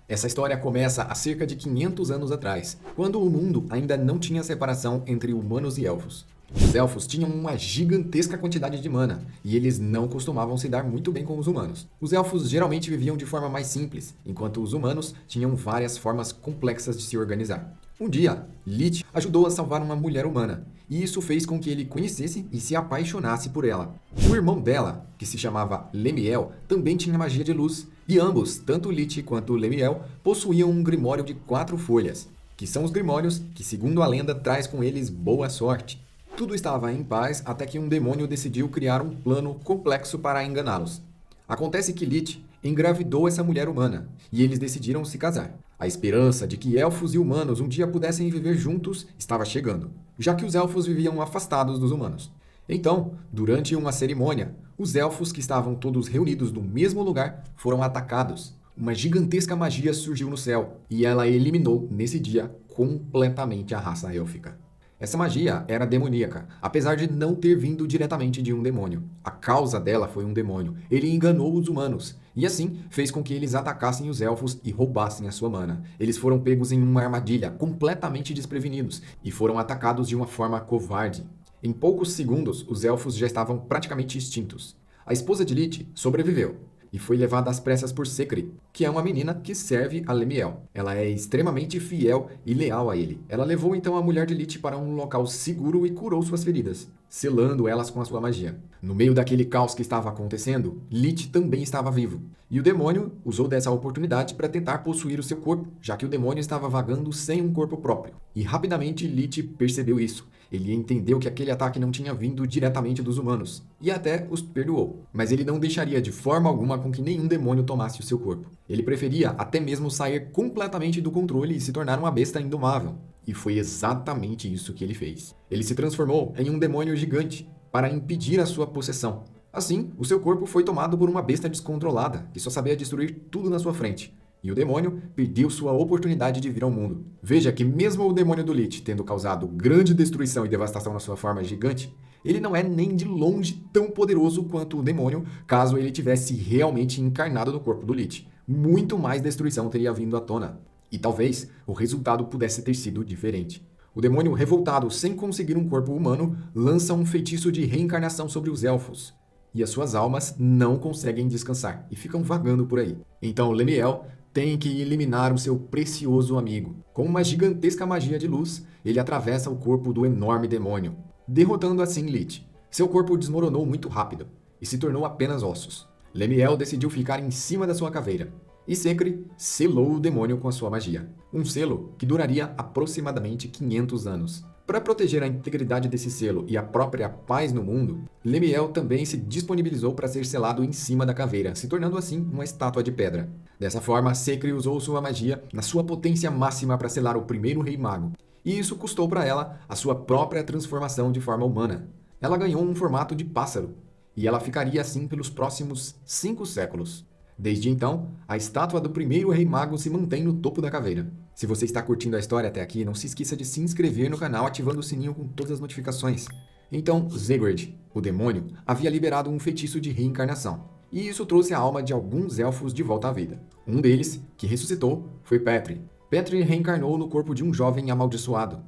Essa história começa há cerca de 500 anos atrás, quando o mundo ainda não tinha separação entre humanos e elfos. Os elfos tinham uma gigantesca quantidade de mana, e eles não costumavam se dar muito bem com os humanos. Os elfos geralmente viviam de forma mais simples, enquanto os humanos tinham várias formas complexas de se organizar. Um dia, Lich ajudou a salvar uma mulher humana, e isso fez com que ele conhecesse e se apaixonasse por ela. O irmão dela, que se chamava Lemiel, também tinha magia de luz, e ambos, tanto Lich quanto Lemiel, possuíam um grimório de 4 folhas, que são os grimórios que, segundo a lenda, traz com eles boa sorte. Tudo estava em paz até que um demônio decidiu criar um plano complexo para enganá-los. Acontece que Lich engravidou essa mulher humana, e eles decidiram se casar. A esperança de que elfos e humanos um dia pudessem viver juntos estava chegando, já que os elfos viviam afastados dos humanos. Então, durante uma cerimônia, os elfos que estavam todos reunidos no mesmo lugar foram atacados. Uma gigantesca magia surgiu no céu, e ela eliminou, nesse dia, completamente a raça élfica. Essa magia era demoníaca, apesar de não ter vindo diretamente de um demônio. A causa dela foi um demônio. Ele enganou os humanos, e assim fez com que eles atacassem os elfos e roubassem a sua mana. Eles foram pegos em uma armadilha, completamente desprevenidos, e foram atacados de uma forma covarde. Em poucos segundos, os elfos já estavam praticamente extintos. A esposa de Lich sobreviveu, e foi levada às pressas por Secre, que é uma menina que serve a Lemiel. Ela é extremamente fiel e leal a ele. Ela levou então a mulher de Lich para um local seguro e curou suas feridas, selando elas com a sua magia. No meio daquele caos que estava acontecendo, Lich também estava vivo. E o demônio usou dessa oportunidade para tentar possuir o seu corpo, já que o demônio estava vagando sem um corpo próprio. E rapidamente Lich percebeu isso. Ele entendeu que aquele ataque não tinha vindo diretamente dos humanos, e até os perdoou. Mas ele não deixaria de forma alguma com que nenhum demônio tomasse o seu corpo. Ele preferia até mesmo sair completamente do controle e se tornar uma besta indomável. E foi exatamente isso que ele fez. Ele se transformou em um demônio gigante para impedir a sua possessão. Assim, o seu corpo foi tomado por uma besta descontrolada, que só sabia destruir tudo na sua frente. E o demônio perdeu sua oportunidade de vir ao mundo. Veja que mesmo o demônio do Lich tendo causado grande destruição e devastação na sua forma gigante, ele não é nem de longe tão poderoso quanto o demônio caso ele tivesse realmente encarnado no corpo do Lich. Muito mais destruição teria vindo à tona. E talvez o resultado pudesse ter sido diferente. O demônio revoltado sem conseguir um corpo humano lança um feitiço de reencarnação sobre os elfos. E as suas almas não conseguem descansar e ficam vagando por aí. Então Lemiel tem que eliminar o seu precioso amigo. Com uma gigantesca magia de luz, ele atravessa o corpo do enorme demônio, derrotando assim Lich. Seu corpo desmoronou muito rápido e se tornou apenas ossos. Lemiel decidiu ficar em cima da sua caveira, e Secre selou o demônio com a sua magia. Um selo que duraria aproximadamente 500 anos. Para proteger a integridade desse selo e a própria paz no mundo, Lemiel também se disponibilizou para ser selado em cima da caveira, se tornando assim uma estátua de pedra. Dessa forma, Secre usou sua magia na sua potência máxima para selar o primeiro Rei Mago, e isso custou para ela a sua própria transformação de forma humana. Ela ganhou um formato de pássaro, e ela ficaria assim pelos próximos 5 séculos. Desde então, a estátua do primeiro Rei Mago se mantém no topo da caveira. Se você está curtindo a história até aqui, não se esqueça de se inscrever no canal ativando o sininho com todas as notificações. Então, Zegred, o demônio, havia liberado um feitiço de reencarnação, e isso trouxe a alma de alguns elfos de volta à vida. Um deles, que ressuscitou, foi Petri. Petri reencarnou no corpo de um jovem amaldiçoado.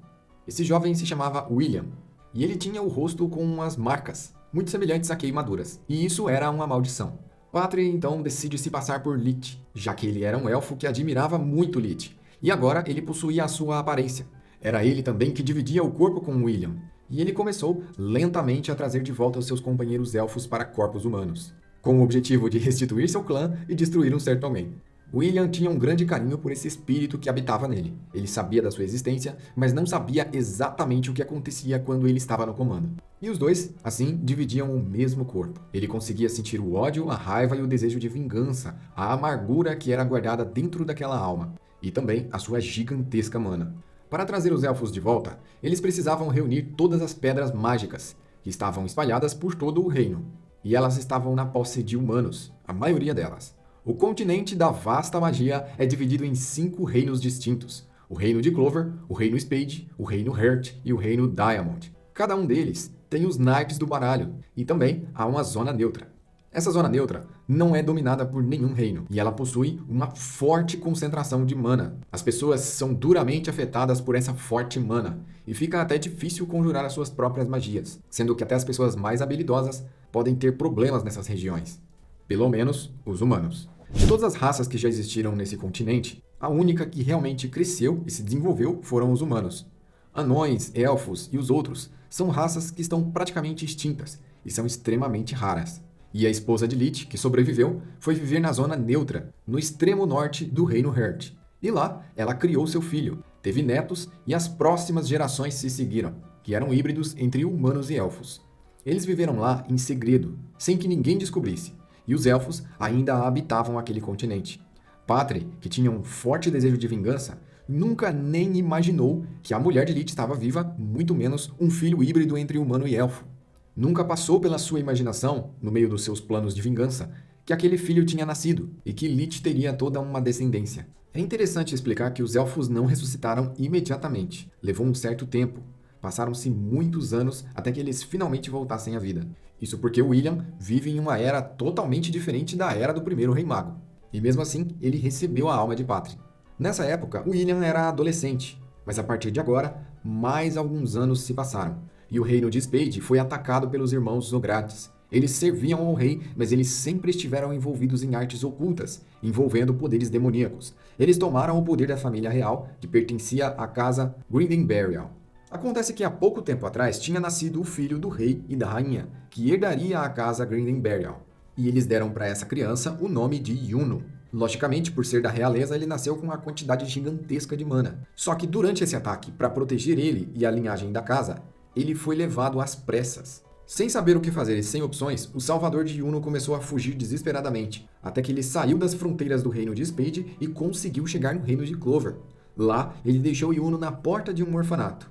Esse jovem se chamava William, e ele tinha o rosto com umas marcas, muito semelhantes a queimaduras, e isso era uma maldição. Petri então decide se passar por Lich, já que ele era um elfo que admirava muito Lich, e agora ele possuía a sua aparência. Era ele também que dividia o corpo com William, e ele começou lentamente a trazer de volta os seus companheiros elfos para corpos humanos, com o objetivo de restituir seu clã e destruir um certo alguém. William tinha um grande carinho por esse espírito que habitava nele. Ele sabia da sua existência, mas não sabia exatamente o que acontecia quando ele estava no comando. E os dois, assim, dividiam o mesmo corpo. Ele conseguia sentir o ódio, a raiva e o desejo de vingança, a amargura que era guardada dentro daquela alma, e também a sua gigantesca mana. Para trazer os elfos de volta, eles precisavam reunir todas as pedras mágicas, que estavam espalhadas por todo o reino. E elas estavam na posse de humanos, a maioria delas. O continente da vasta magia é dividido em 5 reinos distintos. O reino de Clover, o reino Spade, o reino Heart e o reino Diamond. Cada um deles tem os naipes do baralho, e também há uma zona neutra. Essa zona neutra não é dominada por nenhum reino e ela possui uma forte concentração de mana. As pessoas são duramente afetadas por essa forte mana e fica até difícil conjurar as suas próprias magias, sendo que até as pessoas mais habilidosas podem ter problemas nessas regiões. Pelo menos os humanos. De todas as raças que já existiram nesse continente, a única que realmente cresceu e se desenvolveu foram os humanos. Anões, elfos e os outros são raças que estão praticamente extintas e são extremamente raras. E a esposa de Lich, que sobreviveu, foi viver na zona neutra, no extremo norte do Reino Herd. E lá, ela criou seu filho, teve netos e as próximas gerações se seguiram, que eram híbridos entre humanos e elfos. Eles viveram lá em segredo, sem que ninguém descobrisse, e os elfos ainda habitavam aquele continente. Pátri, que tinha um forte desejo de vingança, nunca nem imaginou que a mulher de Lich estava viva, muito menos um filho híbrido entre humano e elfo. Nunca passou pela sua imaginação, no meio dos seus planos de vingança, que aquele filho tinha nascido e que Lich teria toda uma descendência. É interessante explicar que os elfos não ressuscitaram imediatamente. Levou um certo tempo. Passaram-se muitos anos até que eles finalmente voltassem à vida. Isso porque William vive em uma era totalmente diferente da era do primeiro Rei Mago. E mesmo assim, ele recebeu a alma de Pátri. Nessa época, William era adolescente, mas a partir de agora, mais alguns anos se passaram. E o reino de Spade foi atacado pelos irmãos Zogrates. Eles serviam ao rei, mas eles sempre estiveram envolvidos em artes ocultas, envolvendo poderes demoníacos. Eles tomaram o poder da família real, que pertencia à casa Grindelberial. Acontece que há pouco tempo atrás tinha nascido o filho do rei e da rainha, que herdaria a casa Grindelberial. E eles deram para essa criança o nome de Yuno. Logicamente, por ser da realeza, ele nasceu com uma quantidade gigantesca de mana. Só que durante esse ataque, para proteger ele e a linhagem da casa, ele foi levado às pressas. Sem saber o que fazer e sem opções, o salvador de Yuno começou a fugir desesperadamente, até que ele saiu das fronteiras do reino de Spade e conseguiu chegar no reino de Clover. Lá, ele deixou Yuno na porta de um orfanato.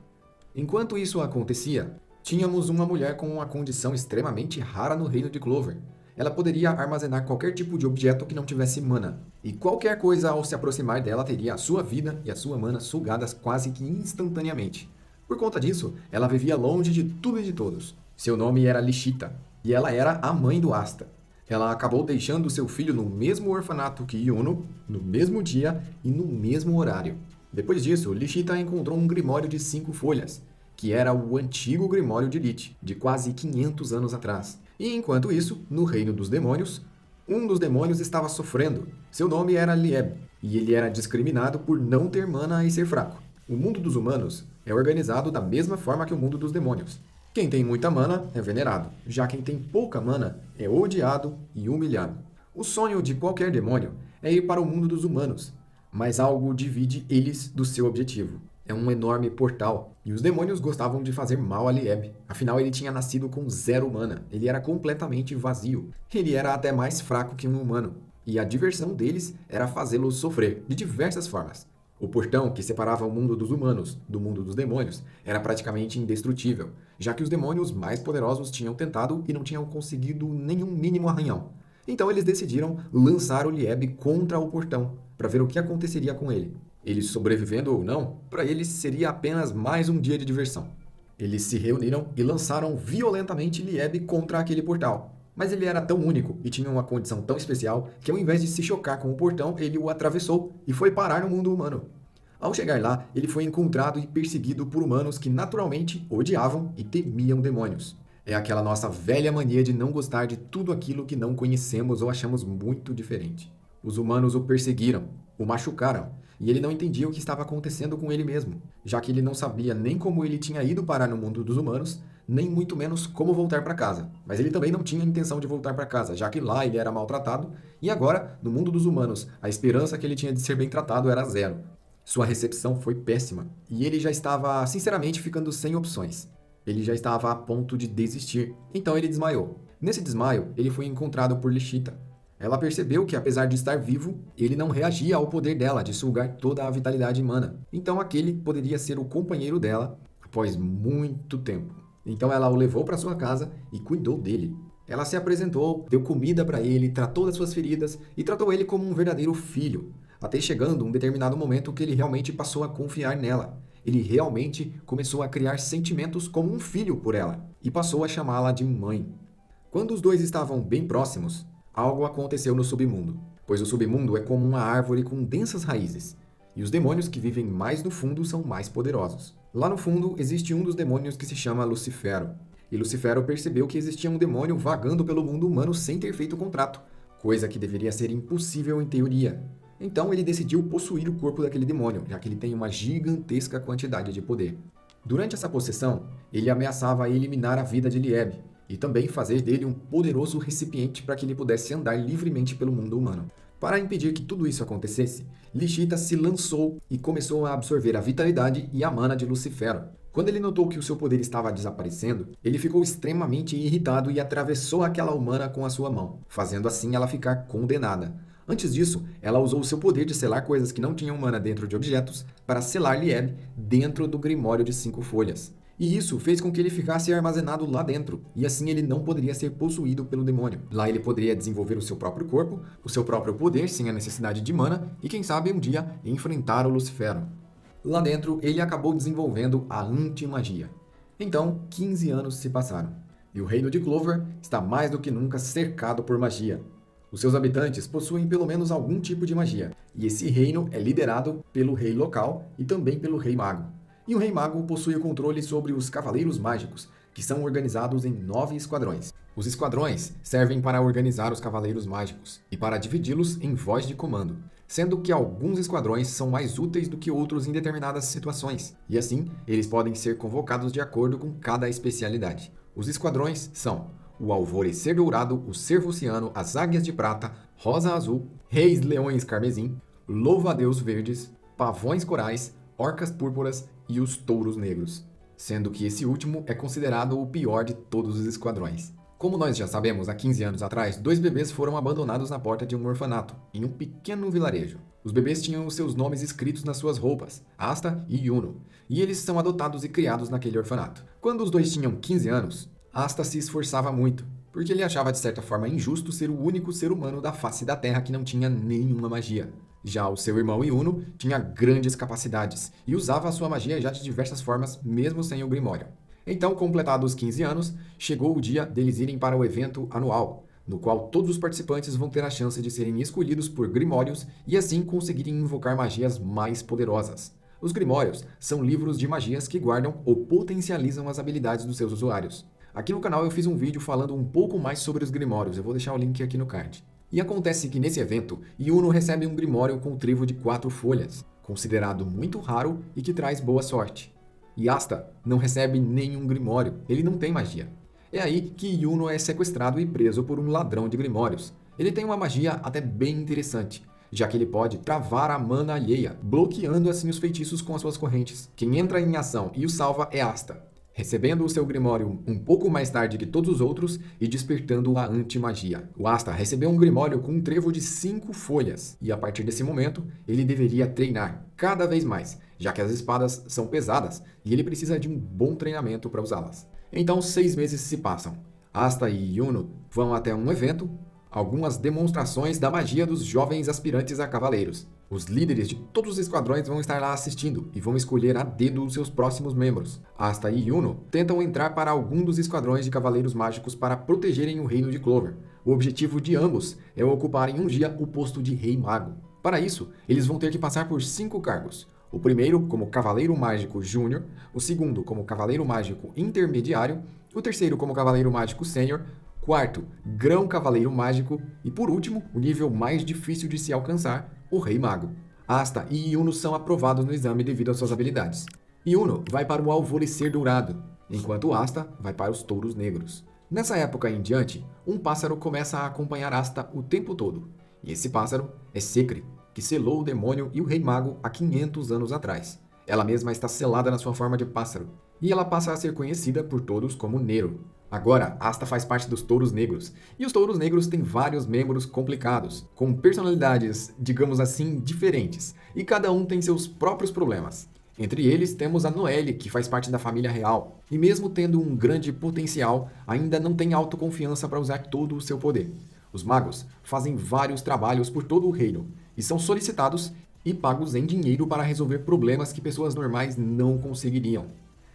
Enquanto isso acontecia, tínhamos uma mulher com uma condição extremamente rara no reino de Clover. Ela poderia armazenar qualquer tipo de objeto que não tivesse mana, e qualquer coisa ao se aproximar dela teria a sua vida e a sua mana sugadas quase que instantaneamente. Por conta disso, ela vivia longe de tudo e de todos. Seu nome era Lishita, e ela era a mãe do Asta. Ela acabou deixando seu filho no mesmo orfanato que Yuno, no mesmo dia e no mesmo horário. Depois disso, Lishita encontrou um grimório de 5 folhas, que era o antigo grimório de Lich, de quase 500 anos atrás. E enquanto isso, no reino dos demônios, um dos demônios estava sofrendo. Seu nome era Lieb, e ele era discriminado por não ter mana e ser fraco. O mundo dos humanos é organizado da mesma forma que o mundo dos demônios. Quem tem muita mana é venerado, já quem tem pouca mana é odiado e humilhado. O sonho de qualquer demônio é ir para o mundo dos humanos, mas algo divide eles do seu objetivo. É um enorme portal, e os demônios gostavam de fazer mal a Lieb. Afinal, ele tinha nascido com 0 mana, ele era completamente vazio. Ele era até mais fraco que um humano, e a diversão deles era fazê-lo sofrer, de diversas formas. O portão que separava o mundo dos humanos do mundo dos demônios era praticamente indestrutível, já que os demônios mais poderosos tinham tentado e não tinham conseguido nenhum mínimo arranhão. Então eles decidiram lançar o Lieb contra o portão, para ver o que aconteceria com ele. Ele sobrevivendo ou não, para eles seria apenas mais um dia de diversão. Eles se reuniram e lançaram violentamente Lieb contra aquele portal. Mas ele era tão único e tinha uma condição tão especial que ao invés de se chocar com o portão, ele o atravessou e foi parar no mundo humano. Ao chegar lá, ele foi encontrado e perseguido por humanos que naturalmente odiavam e temiam demônios. É aquela nossa velha mania de não gostar de tudo aquilo que não conhecemos ou achamos muito diferente. Os humanos o perseguiram, o machucaram, e ele não entendia o que estava acontecendo com ele mesmo, já que ele não sabia nem como ele tinha ido parar no mundo dos humanos, nem muito menos como voltar para casa. Mas ele também não tinha intenção de voltar para casa, já que lá ele era maltratado, e agora, no mundo dos humanos, a esperança que ele tinha de ser bem tratado era 0. Sua recepção foi péssima, e ele já estava, sinceramente, ficando sem opções. Ele já estava a ponto de desistir, então ele desmaiou. Nesse desmaio, ele foi encontrado por Lishita. Ela percebeu que, apesar de estar vivo, ele não reagia ao poder dela de sugar toda a vitalidade humana. Então aquele poderia ser o companheiro dela após muito tempo. Então ela o levou para sua casa e cuidou dele. Ela se apresentou, deu comida para ele, tratou das suas feridas e tratou ele como um verdadeiro filho. Até chegando um determinado momento que ele realmente passou a confiar nela. Ele realmente começou a criar sentimentos como um filho por ela e passou a chamá-la de mãe. Quando os dois estavam bem próximos, algo aconteceu no submundo, pois o submundo é como uma árvore com densas raízes, e os demônios que vivem mais no fundo são mais poderosos. Lá no fundo existe um dos demônios que se chama Lucifero, e Lucifero percebeu que existia um demônio vagando pelo mundo humano sem ter feito contrato, coisa que deveria ser impossível em teoria. Então ele decidiu possuir o corpo daquele demônio, já que ele tem uma gigantesca quantidade de poder. Durante essa possessão, ele ameaçava eliminar a vida de Lieb, e também fazer dele um poderoso recipiente para que ele pudesse andar livremente pelo mundo humano. Para impedir que tudo isso acontecesse, Lishita se lançou e começou a absorver a vitalidade e a mana de Lucifero. Quando ele notou que o seu poder estava desaparecendo, ele ficou extremamente irritado e atravessou aquela humana com a sua mão, fazendo assim ela ficar condenada. Antes disso, ela usou o seu poder de selar coisas que não tinham mana dentro de objetos para selar Lieb dentro do Grimório de 5 folhas. E isso fez com que ele ficasse armazenado lá dentro, e assim ele não poderia ser possuído pelo demônio. Lá ele poderia desenvolver o seu próprio corpo, o seu próprio poder sem a necessidade de mana, e quem sabe um dia enfrentar o Lucifero. Lá dentro ele acabou desenvolvendo a antimagia. Então, 15 anos se passaram, e o reino de Clover está mais do que nunca cercado por magia. Os seus habitantes possuem pelo menos algum tipo de magia, e esse reino é liderado pelo rei local e também pelo rei mago. E o Rei Mago possui o controle sobre os Cavaleiros Mágicos, que são organizados em 9 esquadrões. Os esquadrões servem para organizar os Cavaleiros Mágicos e para dividi-los em voz de comando, sendo que alguns esquadrões são mais úteis do que outros em determinadas situações, e assim eles podem ser convocados de acordo com cada especialidade. Os esquadrões são o Alvorecer Dourado, o Cervo Oceano, as Águias de Prata, Rosa Azul, Reis Leões Carmesim, Louva-a-Deus Verdes, Pavões Corais, Orcas Púrpuras e os Touros Negros, sendo que esse último é considerado o pior de todos os esquadrões. Como nós já sabemos, há 15 anos atrás, 2 bebês foram abandonados na porta de um orfanato, em um pequeno vilarejo. Os bebês tinham os seus nomes escritos nas suas roupas, Asta e Yuno, e eles são adotados e criados naquele orfanato. Quando os dois tinham 15 anos, Asta se esforçava muito, porque ele achava de certa forma injusto ser o único ser humano da face da Terra que não tinha nenhuma magia. Já o seu irmão Yuno tinha grandes capacidades e usava a sua magia já de diversas formas, mesmo sem o Grimório. Então, completados 15 anos, chegou o dia deles irem para o evento anual, no qual todos os participantes vão ter a chance de serem escolhidos por Grimórios e assim conseguirem invocar magias mais poderosas. Os Grimórios são livros de magias que guardam ou potencializam as habilidades dos seus usuários. Aqui no canal eu fiz um vídeo falando um pouco mais sobre os Grimórios, eu vou deixar o link aqui no card. E acontece que nesse evento, Yuno recebe um Grimório com trevo de 4 folhas, considerado muito raro e que traz boa sorte. E Asta não recebe nenhum Grimório, ele não tem magia. É aí que Yuno é sequestrado e preso por um ladrão de Grimórios. Ele tem uma magia até bem interessante, já que ele pode travar a mana alheia, bloqueando assim os feitiços com as suas correntes. Quem entra em ação e o salva é Asta, recebendo o seu Grimório um pouco mais tarde que todos os outros e despertando a antimagia. O Asta recebeu um Grimório com um trevo de 5 folhas, e a partir desse momento, ele deveria treinar cada vez mais, já que as espadas são pesadas e ele precisa de um bom treinamento para usá-las. Então 6 meses se passam. Asta e Yuno vão até um evento, algumas demonstrações da magia dos jovens aspirantes a cavaleiros. Os líderes de todos os esquadrões vão estar lá assistindo e vão escolher a dedo os seus próximos membros. Asta e Yuno tentam entrar para algum dos esquadrões de cavaleiros mágicos para protegerem o reino de Clover. O objetivo de ambos é ocuparem um dia o posto de Rei Mago. Para isso, eles vão ter que passar por 5 cargos. O primeiro como Cavaleiro Mágico Júnior, o segundo como Cavaleiro Mágico Intermediário, o terceiro como Cavaleiro Mágico Sênior, quarto, Grão Cavaleiro Mágico e, por último, o nível mais difícil de se alcançar, o Rei Mago. Asta e Yuno são aprovados no exame devido às suas habilidades. Yuno vai para o Alvorecer Dourado, enquanto Asta vai para os Touros Negros. Nessa época em diante, um pássaro começa a acompanhar Asta o tempo todo. E esse pássaro é Secre, que selou o demônio e o Rei Mago há 500 anos atrás. Ela mesma está selada na sua forma de pássaro, e ela passa a ser conhecida por todos como Nero. Agora, Asta faz parte dos Touros Negros, e os Touros Negros têm vários membros complicados, com personalidades, digamos assim, diferentes, e cada um tem seus próprios problemas. Entre eles temos a Noelle, que faz parte da família real, e mesmo tendo um grande potencial, ainda não tem autoconfiança para usar todo o seu poder. Os magos fazem vários trabalhos por todo o reino, e são solicitados e pagos em dinheiro para resolver problemas que pessoas normais não conseguiriam.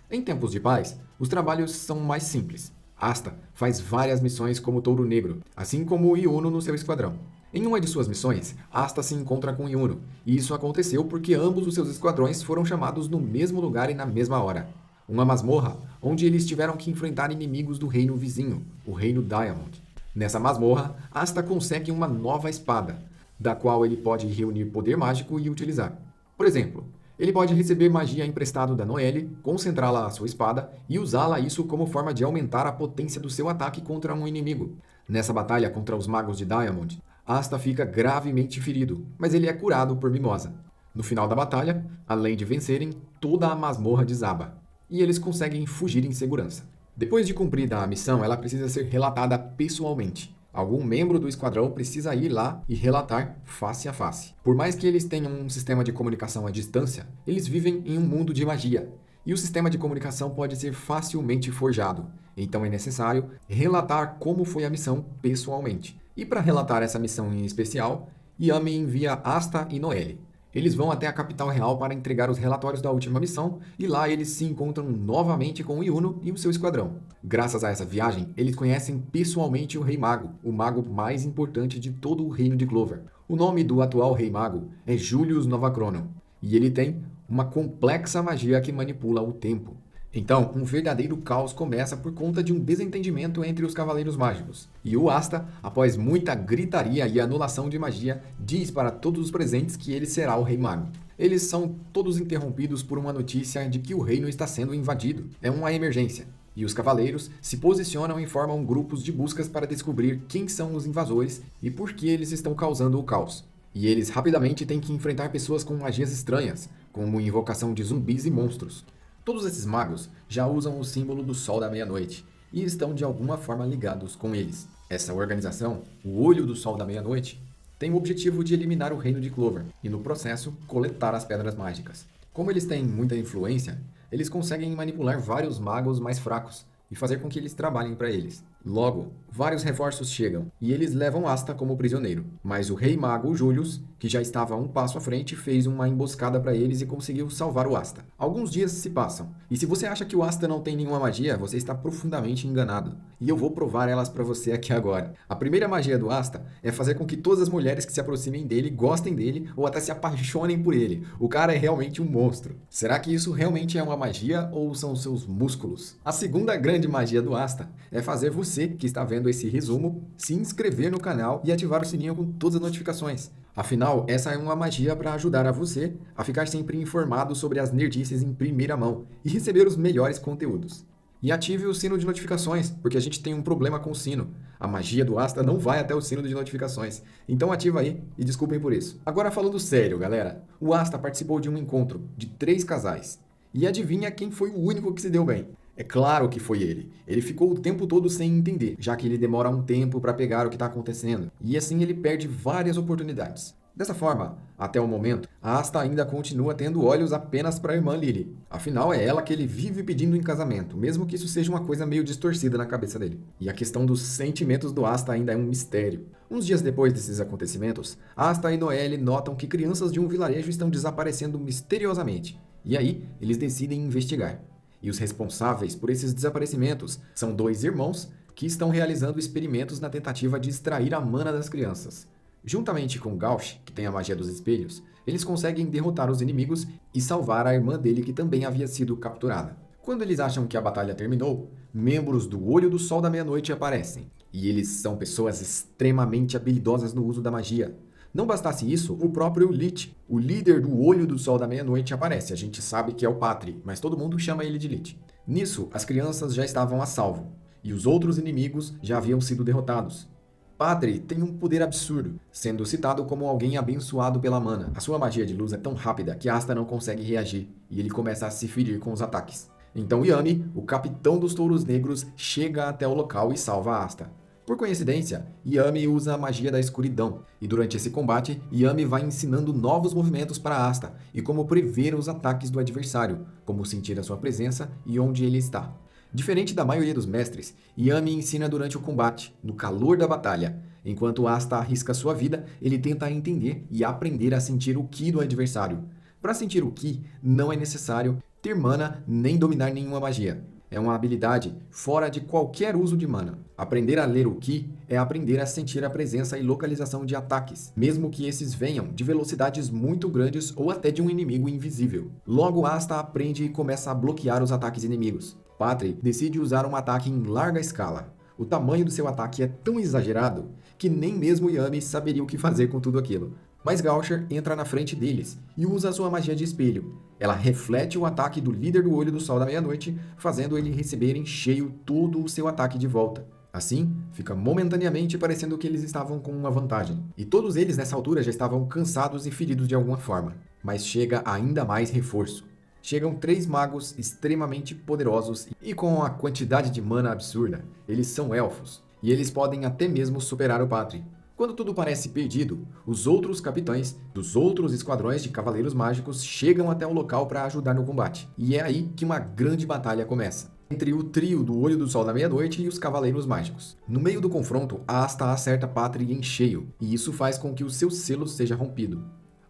Em tempos de paz, os trabalhos são mais simples. Asta faz várias missões como Touro Negro, assim como o Yuno no seu esquadrão. Em uma de suas missões, Asta se encontra com Yuno, e isso aconteceu porque ambos os seus esquadrões foram chamados no mesmo lugar e na mesma hora. Uma masmorra, onde eles tiveram que enfrentar inimigos do reino vizinho, o Reino Diamond. Nessa masmorra, Asta consegue uma nova espada, da qual ele pode reunir poder mágico e utilizar. Por exemplo, ele pode receber magia emprestada da Noelle, concentrá-la à sua espada e usá-la isso como forma de aumentar a potência do seu ataque contra um inimigo. Nessa batalha contra os magos de Diamond, Asta fica gravemente ferido, mas ele é curado por Mimosa. No final da batalha, além de vencerem, toda a masmorra desaba, e eles conseguem fugir em segurança. Depois de cumprida a missão, ela precisa ser relatada pessoalmente. Algum membro do esquadrão precisa ir lá e relatar face a face. Por mais que eles tenham um sistema de comunicação à distância, eles vivem em um mundo de magia, e o sistema de comunicação pode ser facilmente forjado. Então é necessário relatar como foi a missão pessoalmente. E para relatar essa missão em especial, Yami envia Asta e Noelle. Eles vão até a capital real para entregar os relatórios da última missão e lá eles se encontram novamente com o Yuno e o seu esquadrão. Graças a essa viagem, eles conhecem pessoalmente o Rei Mago, o mago mais importante de todo o reino de Clover. O nome do atual Rei Mago é Julius Novachrono e ele tem uma complexa magia que manipula o tempo. Então, um verdadeiro caos começa por conta de um desentendimento entre os Cavaleiros Mágicos. E o Asta, após muita gritaria e anulação de magia, diz para todos os presentes que ele será o Rei Mago. Eles são todos interrompidos por uma notícia de que o reino está sendo invadido. É uma emergência. E os Cavaleiros se posicionam e formam grupos de buscas para descobrir quem são os invasores e por que eles estão causando o caos. E eles rapidamente têm que enfrentar pessoas com magias estranhas, como invocação de zumbis e monstros. Todos esses magos já usam o símbolo do Sol da Meia-Noite e estão de alguma forma ligados com eles. Essa organização, o Olho do Sol da Meia-Noite, tem o objetivo de eliminar o reino de Clover e, no processo, coletar as pedras mágicas. Como eles têm muita influência, eles conseguem manipular vários magos mais fracos e fazer com que eles trabalhem para eles. Logo, vários reforços chegam e eles levam Asta como prisioneiro. Mas o Rei Mago Julius, que já estava um passo à frente, fez uma emboscada para eles e conseguiu salvar o Asta. Alguns dias se passam, e se você acha que o Asta não tem nenhuma magia, você está profundamente enganado. E eu vou provar elas para você aqui agora. A primeira magia do Asta é fazer com que todas as mulheres que se aproximem dele gostem dele ou até se apaixonem por ele. O cara é realmente um monstro. Será que isso realmente é uma magia ou são seus músculos? A segunda grande magia do Asta é fazer você que está vendo esse resumo se inscrever no canal e ativar o sininho com todas as notificações. Afinal, essa é uma magia para ajudar a você a ficar sempre informado sobre as nerdices em primeira mão e receber os melhores conteúdos. E ative o sino de notificações, porque a gente tem um problema com o sino. A magia do Asta não vai até o sino de notificações. Então ativa aí e desculpem por isso. Agora falando sério, galera. O Asta participou de um encontro de 3 casais. E adivinha quem foi o único que se deu bem? É claro que foi ele. Ele ficou o tempo todo sem entender, já que ele demora um tempo para pegar o que está acontecendo. E assim ele perde várias oportunidades. Dessa forma, até o momento, a Asta ainda continua tendo olhos apenas para a irmã Lily. Afinal, é ela que ele vive pedindo em casamento, mesmo que isso seja uma coisa meio distorcida na cabeça dele. E a questão dos sentimentos do Asta ainda é um mistério. Uns dias depois desses acontecimentos, Asta e Noelle notam que crianças de um vilarejo estão desaparecendo misteriosamente. E aí, eles decidem investigar. E os responsáveis por esses desaparecimentos são 2 irmãos que estão realizando experimentos na tentativa de extrair a mana das crianças. Juntamente com Gauch, que tem a magia dos espelhos, eles conseguem derrotar os inimigos e salvar a irmã dele que também havia sido capturada. Quando eles acham que a batalha terminou, membros do Olho do Sol da Meia-Noite aparecem. E eles são pessoas extremamente habilidosas no uso da magia. Não bastasse isso, o próprio Lich, o líder do Olho do Sol da Meia-Noite, aparece. A gente sabe que é o Patri, mas todo mundo chama ele de Lich. Nisso, as crianças já estavam a salvo, e os outros inimigos já haviam sido derrotados. Patri tem um poder absurdo, sendo citado como alguém abençoado pela mana. A sua magia de luz é tão rápida que Asta não consegue reagir, e ele começa a se ferir com os ataques. Então Yami, o capitão dos Touros Negros, chega até o local e salva Asta. Por coincidência, Yami usa a magia da escuridão, e durante esse combate, Yami vai ensinando novos movimentos para Asta e como prever os ataques do adversário, como sentir a sua presença e onde ele está. Diferente da maioria dos mestres, Yami ensina durante o combate, no calor da batalha. Enquanto Asta arrisca sua vida, ele tenta entender e aprender a sentir o Ki do adversário. Para sentir o Ki, não é necessário ter mana nem dominar nenhuma magia. É uma habilidade fora de qualquer uso de mana. Aprender a ler o Ki é aprender a sentir a presença e localização de ataques, mesmo que esses venham de velocidades muito grandes ou até de um inimigo invisível. Logo, Asta aprende e começa a bloquear os ataques inimigos. Patri decide usar um ataque em larga escala. O tamanho do seu ataque é tão exagerado que nem mesmo Yami saberia o que fazer com tudo aquilo. Mas Gaucher entra na frente deles e usa sua magia de espelho. Ela reflete o ataque do líder do Olho do Sol da Meia-Noite, fazendo ele receber em cheio todo o seu ataque de volta. Assim, fica momentaneamente parecendo que eles estavam com uma vantagem. E todos eles nessa altura já estavam cansados e feridos de alguma forma. Mas chega ainda mais reforço. Chegam 3 magos extremamente poderosos e com a quantidade de mana absurda. Eles são elfos, e eles podem até mesmo superar o Patri. Quando tudo parece perdido, os outros capitães dos outros esquadrões de cavaleiros mágicos chegam até o local para ajudar no combate. E é aí que uma grande batalha começa, entre o trio do Olho do Sol da Meia-Noite e os cavaleiros mágicos. No meio do confronto, Asta acerta Patri em cheio, e isso faz com que o seu selo seja rompido,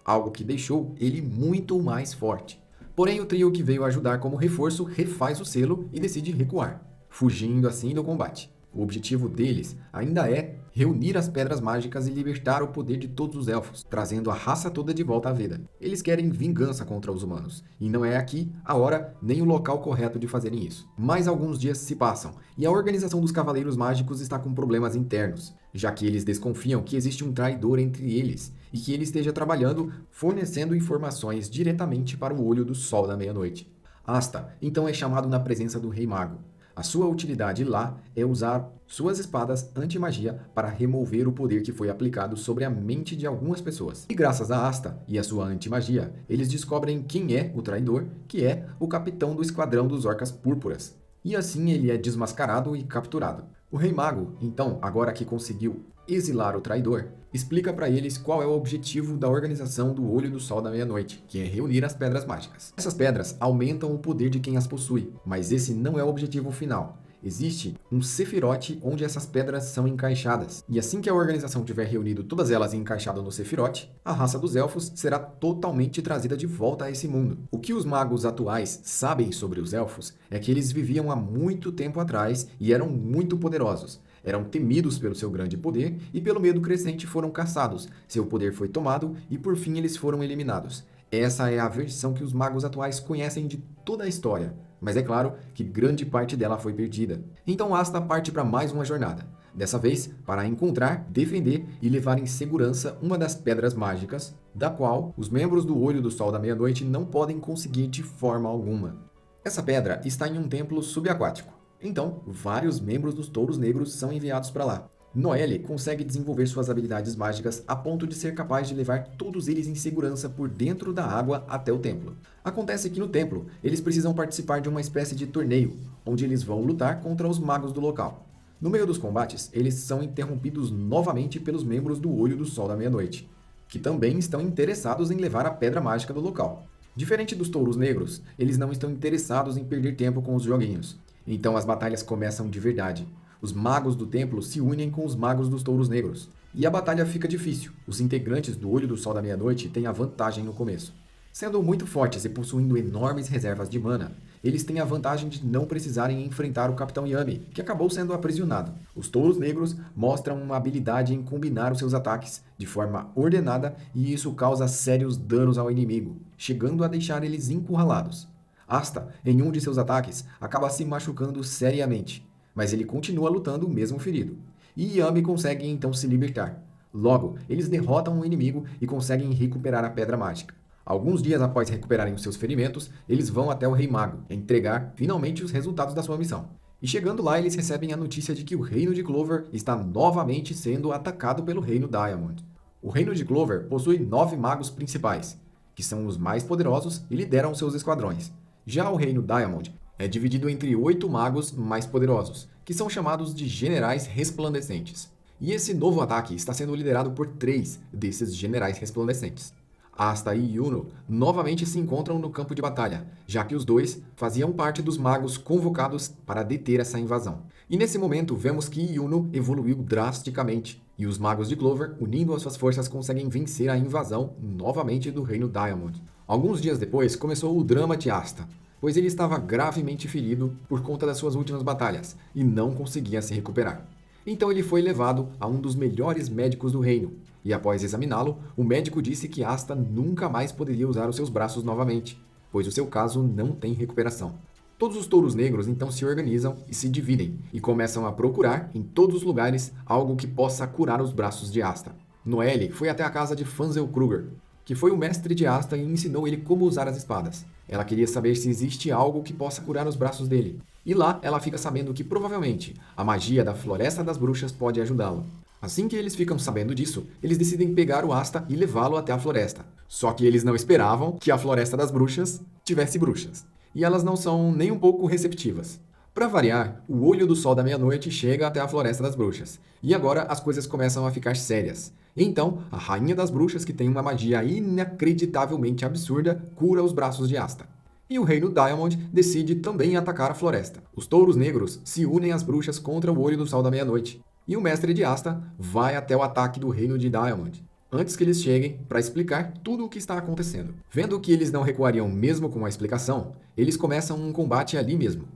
algo que deixou ele muito mais forte. Porém, o trio que veio ajudar como reforço refaz o selo e decide recuar, fugindo assim do combate. O objetivo deles ainda é reunir as pedras mágicas e libertar o poder de todos os elfos, trazendo a raça toda de volta à vida. Eles querem vingança contra os humanos, e não é aqui a hora nem o local correto de fazerem isso. Mais alguns dias se passam, e a organização dos Cavaleiros Mágicos está com problemas internos, já que eles desconfiam que existe um traidor entre eles, e que ele esteja trabalhando, fornecendo informações diretamente para o Olho do Sol da Meia-Noite. Asta então é chamado na presença do Rei Mago. A sua utilidade lá é usar suas espadas anti-magia para remover o poder que foi aplicado sobre a mente de algumas pessoas. E graças a Asta e a sua anti-magia, eles descobrem quem é o traidor, que é o capitão do esquadrão dos Orcas Púrpuras. E assim ele é desmascarado e capturado. O Rei Mago, então, agora que conseguiu exilar o traidor, explica para eles qual é o objetivo da organização do Olho do Sol da Meia-Noite, que é reunir as pedras mágicas. Essas pedras aumentam o poder de quem as possui, mas esse não é o objetivo final. Existe um Sephiroth onde essas pedras são encaixadas. E assim que a organização tiver reunido todas elas e encaixado no Sephiroth, a raça dos elfos será totalmente trazida de volta a esse mundo. O que os magos atuais sabem sobre os elfos é que eles viviam há muito tempo atrás e eram muito poderosos. Eram temidos pelo seu grande poder e pelo medo crescente foram caçados. Seu poder foi tomado e por fim eles foram eliminados. Essa é a versão que os magos atuais conhecem de toda a história. Mas é claro que grande parte dela foi perdida. Então Asta parte para mais uma jornada. Dessa vez, para encontrar, defender e levar em segurança uma das pedras mágicas, da qual os membros do Olho do Sol da Meia-Noite não podem conseguir de forma alguma. Essa pedra está em um templo subaquático. Então, vários membros dos Touros Negros são enviados para lá. Noelle consegue desenvolver suas habilidades mágicas a ponto de ser capaz de levar todos eles em segurança por dentro da água até o templo. Acontece que no templo, eles precisam participar de uma espécie de torneio, onde eles vão lutar contra os magos do local. No meio dos combates, eles são interrompidos novamente pelos membros do Olho do Sol da Meia-Noite, que também estão interessados em levar a pedra mágica do local. Diferente dos Touros Negros, eles não estão interessados em perder tempo com os joguinhos. Então as batalhas começam de verdade. Os magos do templo se unem com os magos dos Touros Negros. E a batalha fica difícil. Os integrantes do Olho do Sol da Meia-Noite têm a vantagem no começo. Sendo muito fortes e possuindo enormes reservas de mana, eles têm a vantagem de não precisarem enfrentar o Capitão Yami, que acabou sendo aprisionado. Os Touros Negros mostram uma habilidade em combinar os seus ataques de forma ordenada e isso causa sérios danos ao inimigo, chegando a deixar eles encurralados. Asta, em um de seus ataques, acaba se machucando seriamente, mas ele continua lutando mesmo ferido. E Yami consegue então se libertar. Logo, eles derrotam o inimigo e conseguem recuperar a Pedra Mágica. Alguns dias após recuperarem os seus ferimentos, eles vão até o Rei Mago, entregar finalmente os resultados da sua missão. E chegando lá, eles recebem a notícia de que o Reino de Clover está novamente sendo atacado pelo Reino Diamond. O Reino de Clover possui 9 magos principais, que são os mais poderosos e lideram seus esquadrões. Já o Reino Diamond é dividido entre 8 magos mais poderosos, que são chamados de Generais Resplandecentes. E esse novo ataque está sendo liderado por 3 desses Generais Resplandecentes. Asta e Yuno novamente se encontram no campo de batalha, já que os dois faziam parte dos magos convocados para deter essa invasão. E nesse momento vemos que Yuno evoluiu drasticamente, e os magos de Clover, unindo as suas forças, conseguem vencer a invasão novamente do Reino Diamond. Alguns dias depois começou o drama de Asta, pois ele estava gravemente ferido por conta das suas últimas batalhas e não conseguia se recuperar. Então ele foi levado a um dos melhores médicos do reino, e após examiná-lo, o médico disse que Asta nunca mais poderia usar os seus braços novamente, pois o seu caso não tem recuperação. Todos os touros negros então se organizam e se dividem, e começam a procurar, em todos os lugares, algo que possa curar os braços de Asta. Noelle foi até a casa de Fanzel Kruger, que foi o mestre de Asta e ensinou ele como usar as espadas. Ela queria saber se existe algo que possa curar os braços dele. E lá ela fica sabendo que provavelmente a magia da Floresta das Bruxas pode ajudá-lo. Assim que eles ficam sabendo disso, eles decidem pegar o Asta e levá-lo até a floresta. Só que eles não esperavam que a Floresta das Bruxas tivesse bruxas. E elas não são nem um pouco receptivas. Para variar, o olho do sol da meia-noite chega até a Floresta das Bruxas. E agora as coisas começam a ficar sérias. Então, a Rainha das Bruxas, que tem uma magia inacreditavelmente absurda, cura os braços de Asta. E o Reino Diamond decide também atacar a floresta. Os touros negros se unem às bruxas contra o olho do sol da meia-noite. E o mestre de Asta vai até o ataque do Reino de Diamond, antes que eles cheguem para explicar tudo o que está acontecendo. Vendo que eles não recuariam mesmo com a explicação, eles começam um combate ali mesmo.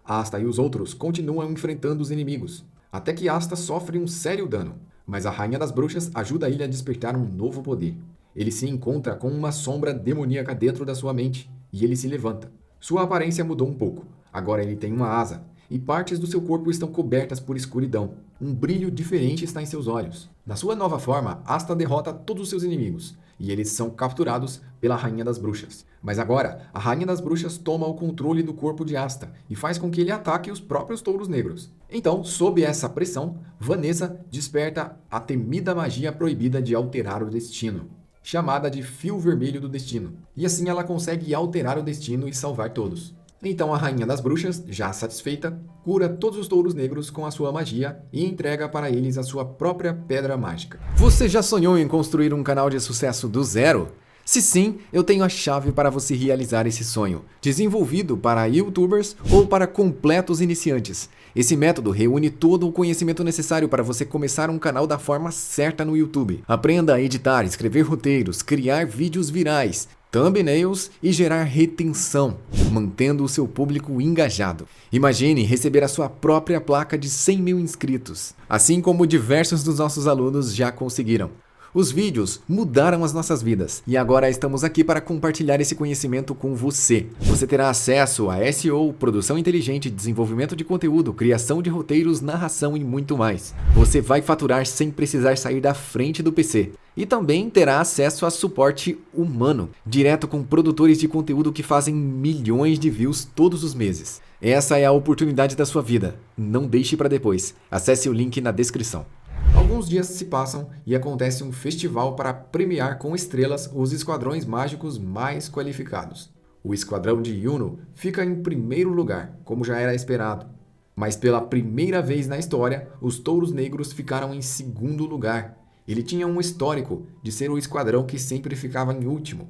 Asta e os outros continuam enfrentando os inimigos, até que Asta sofre um sério dano. Mas a Rainha das Bruxas ajuda ele a despertar um novo poder. Ele se encontra com uma sombra demoníaca dentro da sua mente, e ele se levanta. Sua aparência mudou um pouco. Agora ele tem uma asa, e partes do seu corpo estão cobertas por escuridão. Um brilho diferente está em seus olhos. Na sua nova forma, Asta derrota todos os seus inimigos, e eles são capturados pela Rainha das Bruxas. Mas agora, a Rainha das Bruxas toma o controle do corpo de Asta e faz com que ele ataque os próprios touros negros. Então, sob essa pressão, Vanessa desperta a temida magia proibida de alterar o destino, chamada de Fio Vermelho do Destino. E assim ela consegue alterar o destino e salvar todos. Então a Rainha das Bruxas, já satisfeita, cura todos os touros negros com a sua magia e entrega para eles a sua própria pedra mágica. Você já sonhou em construir um canal de sucesso do zero? Se sim, eu tenho a chave para você realizar esse sonho, desenvolvido para YouTubers ou para completos iniciantes. Esse método reúne todo o conhecimento necessário para você começar um canal da forma certa no YouTube. Aprenda a editar, escrever roteiros, criar vídeos virais, thumbnails e gerar retenção, mantendo o seu público engajado. Imagine receber a sua própria placa de 100 mil inscritos, assim como diversos dos nossos alunos já conseguiram. Os vídeos mudaram as nossas vidas e agora estamos aqui para compartilhar esse conhecimento com você. Você terá acesso a SEO, produção inteligente, desenvolvimento de conteúdo, criação de roteiros, narração e muito mais. Você vai faturar sem precisar sair da frente do PC. E também terá acesso a suporte humano, direto com produtores de conteúdo que fazem milhões de views todos os meses. Essa é a oportunidade da sua vida. Não deixe para depois. Acesse o link na descrição. Alguns dias se passam e acontece um festival para premiar com estrelas os esquadrões mágicos mais qualificados. O esquadrão de Yuno fica em primeiro lugar, como já era esperado. Mas pela primeira vez na história, os touros negros ficaram em segundo lugar. Ele tinha um histórico de ser o esquadrão que sempre ficava em último,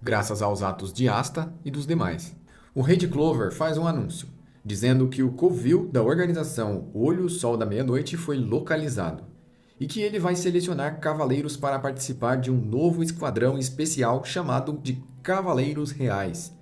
graças aos atos de Asta e dos demais. O Rei de Clover faz um anúncio, dizendo que o covil da organização Olho Sol da Meia-Noite foi localizado, e que ele vai selecionar cavaleiros para participar de um novo esquadrão especial chamado de Cavaleiros Reais.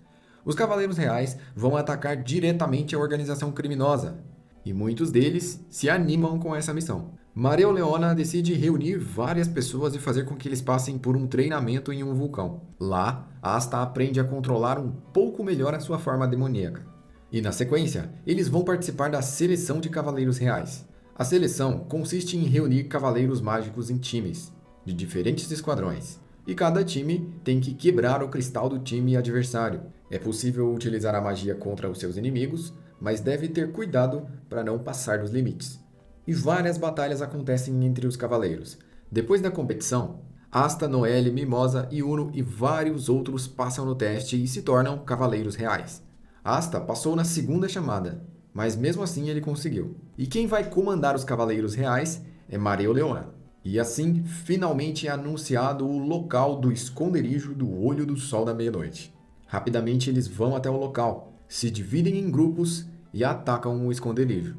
Os Cavaleiros Reais vão atacar diretamente a organização criminosa, e muitos deles se animam com essa missão. Mereoleona decide reunir várias pessoas e fazer com que eles passem por um treinamento em um vulcão. Lá, Asta aprende a controlar um pouco melhor a sua forma demoníaca. E na sequência, eles vão participar da seleção de Cavaleiros Reais. A seleção consiste em reunir cavaleiros mágicos em times, de diferentes esquadrões, e cada time tem que quebrar o cristal do time adversário. É possível utilizar a magia contra os seus inimigos, mas deve ter cuidado para não passar dos limites. E várias batalhas acontecem entre os cavaleiros. Depois da competição, Asta, Noelle, Mimosa, Yuno e vários outros passam no teste e se tornam Cavaleiros Reais. Asta passou na segunda chamada, mas mesmo assim ele conseguiu. E quem vai comandar os Cavaleiros Reais é Mereoleona. E assim, finalmente é anunciado o local do esconderijo do Olho do Sol da Meia-Noite. Rapidamente eles vão até o local, se dividem em grupos e atacam o esconderijo.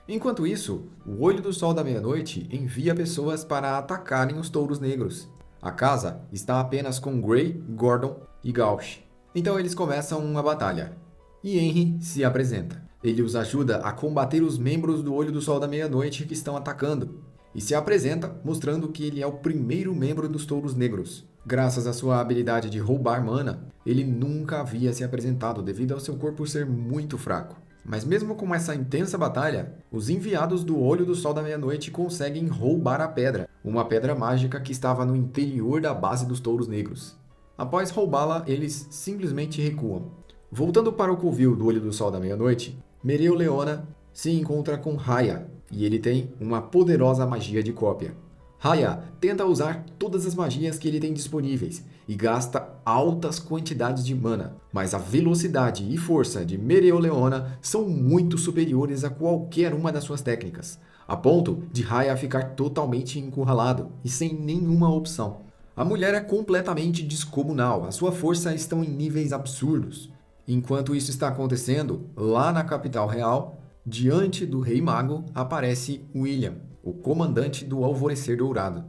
Enquanto isso, o Olho do Sol da Meia-Noite envia pessoas para atacarem os touros negros. A casa está apenas com Grey, Gordon e Gauch. Então eles começam uma batalha. E Henry se apresenta. Ele os ajuda a combater os membros do Olho do Sol da Meia-Noite que estão atacando, e se apresenta mostrando que ele é o primeiro membro dos Touros Negros. Graças à sua habilidade de roubar mana, ele nunca havia se apresentado devido ao seu corpo ser muito fraco. Mas mesmo com essa intensa batalha, os enviados do Olho do Sol da Meia-Noite conseguem roubar a pedra, uma pedra mágica que estava no interior da base dos Touros Negros. Após roubá-la, eles simplesmente recuam. Voltando para o covil do Olho do Sol da Meia-Noite, Mereoleona se encontra com Raya, e ele tem uma poderosa magia de cópia. Raya tenta usar todas as magias que ele tem disponíveis e gasta altas quantidades de mana, mas a velocidade e força de Mereoleona são muito superiores a qualquer uma das suas técnicas, a ponto de Raya ficar totalmente encurralado e sem nenhuma opção. A mulher é completamente descomunal, a sua força está em níveis absurdos. Enquanto isso está acontecendo, lá na capital real, diante do Rei Mago, aparece William, o comandante do Alvorecer Dourado.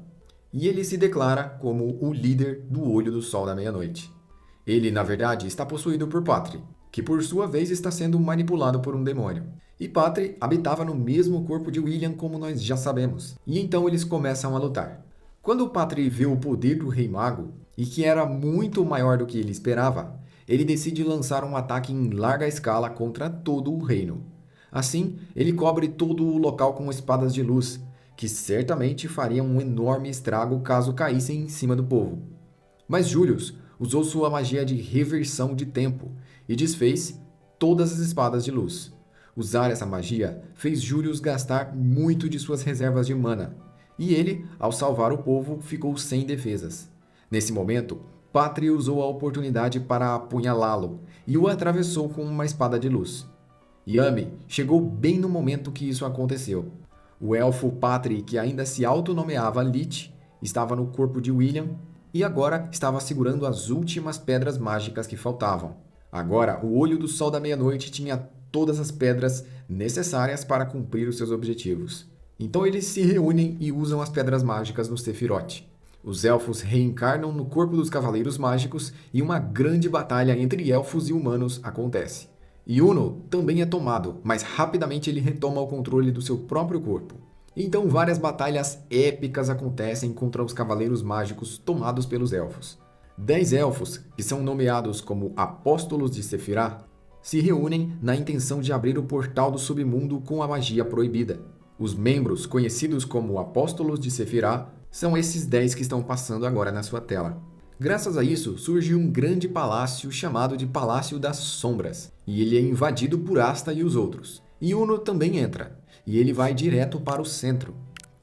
E ele se declara como o líder do Olho do Sol da Meia-Noite. Ele, na verdade, está possuído por Patri, que por sua vez está sendo manipulado por um demônio. E Patri habitava no mesmo corpo de William, como nós já sabemos. E então eles começam a lutar. Quando Patri vê o poder do Rei Mago, e que era muito maior do que ele esperava, ele decide lançar um ataque em larga escala contra todo o reino. Assim, ele cobre todo o local com espadas de luz, que certamente fariam um enorme estrago caso caíssem em cima do povo. Mas Julius usou sua magia de reversão de tempo e desfez todas as espadas de luz. Usar essa magia fez Julius gastar muito de suas reservas de mana, e ele, ao salvar o povo, ficou sem defesas. Nesse momento, Patri usou a oportunidade para apunhalá-lo e o atravessou com uma espada de luz. Yami chegou bem no momento que isso aconteceu. O elfo Patri, que ainda se autonomeava Lich, estava no corpo de William e agora estava segurando as últimas pedras mágicas que faltavam. Agora, o Olho do Sol da Meia-Noite tinha todas as pedras necessárias para cumprir os seus objetivos. Então eles se reúnem e usam as pedras mágicas no Sephiroth. Os elfos reencarnam no corpo dos Cavaleiros Mágicos e uma grande batalha entre elfos e humanos acontece. Yuno também é tomado, mas rapidamente ele retoma o controle do seu próprio corpo. Então várias batalhas épicas acontecem contra os Cavaleiros Mágicos tomados pelos elfos. 10 elfos, que são nomeados como Apóstolos de Sephiroth, se reúnem na intenção de abrir o portal do submundo com a magia proibida. Os membros, conhecidos como Apóstolos de Sephiroth, são esses 10 que estão passando agora na sua tela. Graças a isso, surge um grande palácio chamado de Palácio das Sombras, e ele é invadido por Asta e os outros. Yuno também entra, e ele vai direto para o centro.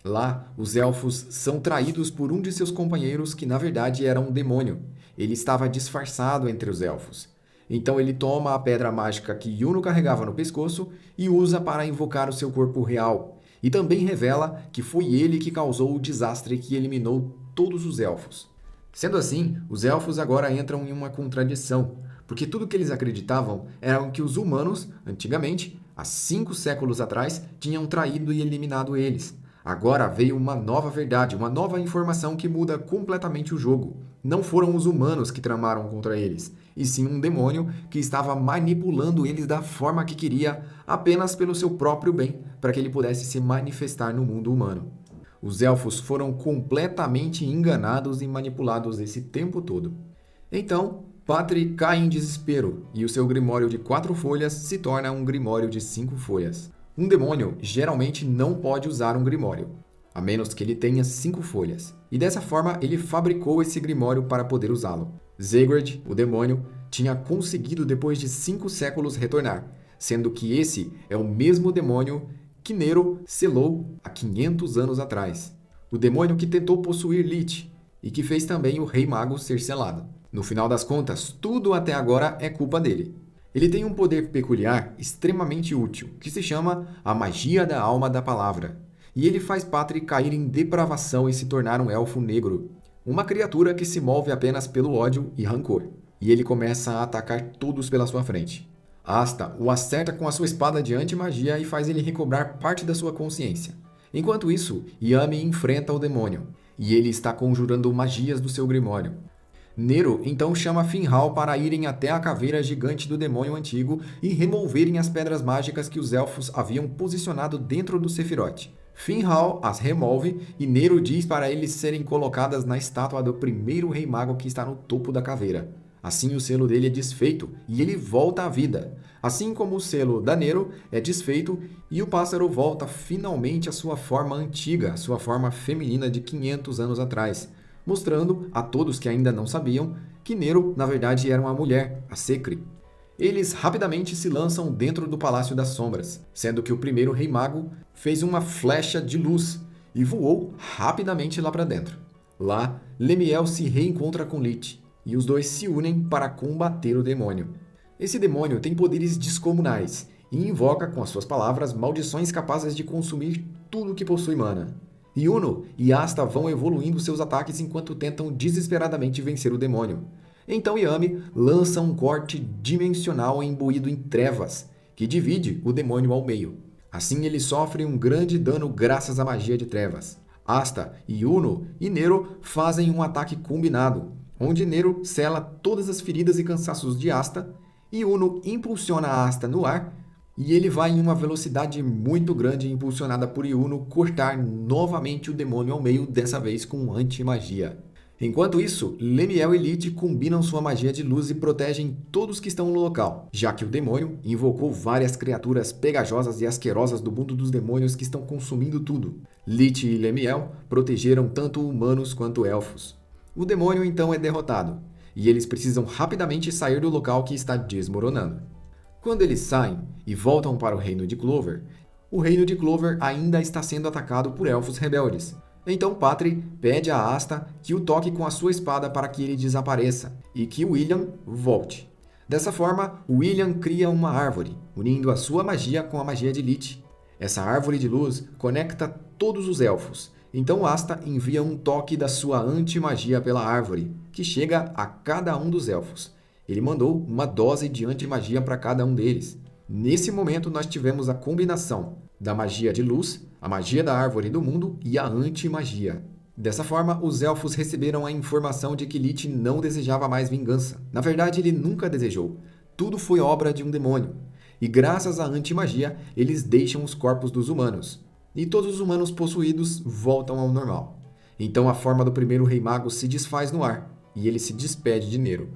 Lá, os elfos são traídos por um de seus companheiros que na verdade era um demônio. Ele estava disfarçado entre os elfos. Então ele toma a pedra mágica que Yuno carregava no pescoço e usa para invocar o seu corpo real. E também revela que foi ele que causou o desastre que eliminou todos os elfos. Sendo assim, os elfos agora entram em uma contradição, porque tudo que eles acreditavam era que os humanos, antigamente, há 5 séculos atrás, tinham traído e eliminado eles. Agora veio uma nova verdade, uma nova informação que muda completamente o jogo. Não foram os humanos que tramaram contra eles, e sim um demônio que estava manipulando eles da forma que queria, apenas pelo seu próprio bem, para que ele pudesse se manifestar no mundo humano. Os elfos foram completamente enganados e manipulados esse tempo todo. Então, Patri cai em desespero e o seu grimório de 4 folhas se torna um grimório de 5 folhas. Um demônio geralmente não pode usar um grimório, a menos que ele tenha 5 folhas. E dessa forma ele fabricou esse grimório para poder usá-lo. Zegred, o demônio, tinha conseguido depois de 5 séculos retornar, sendo que esse é o mesmo demônio que Nero selou há 500 anos atrás. O demônio que tentou possuir Lich e que fez também o Rei Mago ser selado. No final das contas, tudo até agora é culpa dele. Ele tem um poder peculiar extremamente útil, que se chama a Magia da Alma da Palavra. E ele faz Patri cair em depravação e se tornar um elfo negro. Uma criatura que se move apenas pelo ódio e rancor. E ele começa a atacar todos pela sua frente. Asta o acerta com a sua espada de anti-magia e faz ele recobrar parte da sua consciência. Enquanto isso, Yami enfrenta o demônio, e ele está conjurando magias do seu grimório. Nero então chama Finral para irem até a caveira gigante do demônio antigo e removerem as pedras mágicas que os elfos haviam posicionado dentro do Sephiroth. Finral as remove e Nero diz para eles serem colocadas na estátua do primeiro rei mago que está no topo da caveira. Assim o selo dele é desfeito e ele volta à vida. Assim como o selo da Nero é desfeito e o pássaro volta finalmente à sua forma antiga, sua forma feminina de 500 anos atrás, mostrando a todos que ainda não sabiam que Nero na verdade era uma mulher, a Secre. Eles rapidamente se lançam dentro do Palácio das Sombras, sendo que o primeiro rei mago fez uma flecha de luz e voou rapidamente lá para dentro. Lá, Lemiel se reencontra com Lich e os dois se unem para combater o demônio. Esse demônio tem poderes descomunais e invoca com as suas palavras maldições capazes de consumir tudo que possui mana. Yuno e Asta vão evoluindo seus ataques enquanto tentam desesperadamente vencer o demônio. Então Yami lança um corte dimensional imbuído em trevas, que divide o demônio ao meio. Assim ele sofre um grande dano graças à magia de trevas. Asta, Yuno e Nero fazem um ataque combinado, onde Nero sela todas as feridas e cansaços de Asta, e Yuno impulsiona Asta no ar, e ele vai em uma velocidade muito grande impulsionada por Yuno cortar novamente o demônio ao meio, dessa vez com anti-magia. Enquanto isso, Lemiel e Lich combinam sua magia de luz e protegem todos que estão no local, já que o demônio invocou várias criaturas pegajosas e asquerosas do mundo dos demônios que estão consumindo tudo. Lich e Lemiel protegeram tanto humanos quanto elfos. O demônio então é derrotado, e eles precisam rapidamente sair do local que está desmoronando. Quando eles saem e voltam para o Reino de Clover, o Reino de Clover ainda está sendo atacado por elfos rebeldes. Então Patri pede a Asta que o toque com a sua espada para que ele desapareça e que William volte. Dessa forma, William cria uma árvore, unindo a sua magia com a magia de Lich. Essa árvore de luz conecta todos os elfos. Então Asta envia um toque da sua anti-magia pela árvore, que chega a cada um dos elfos. Ele mandou uma dose de anti-magia para cada um deles. Nesse momento nós tivemos a combinação da magia de luz, a magia da árvore do mundo e a anti-magia. Dessa forma, os elfos receberam a informação de que Lich não desejava mais vingança. Na verdade, ele nunca desejou. Tudo foi obra de um demônio. E graças à anti-magia, eles deixam os corpos dos humanos. E todos os humanos possuídos voltam ao normal. Então a forma do primeiro rei mago se desfaz no ar, e ele se despede de Nero.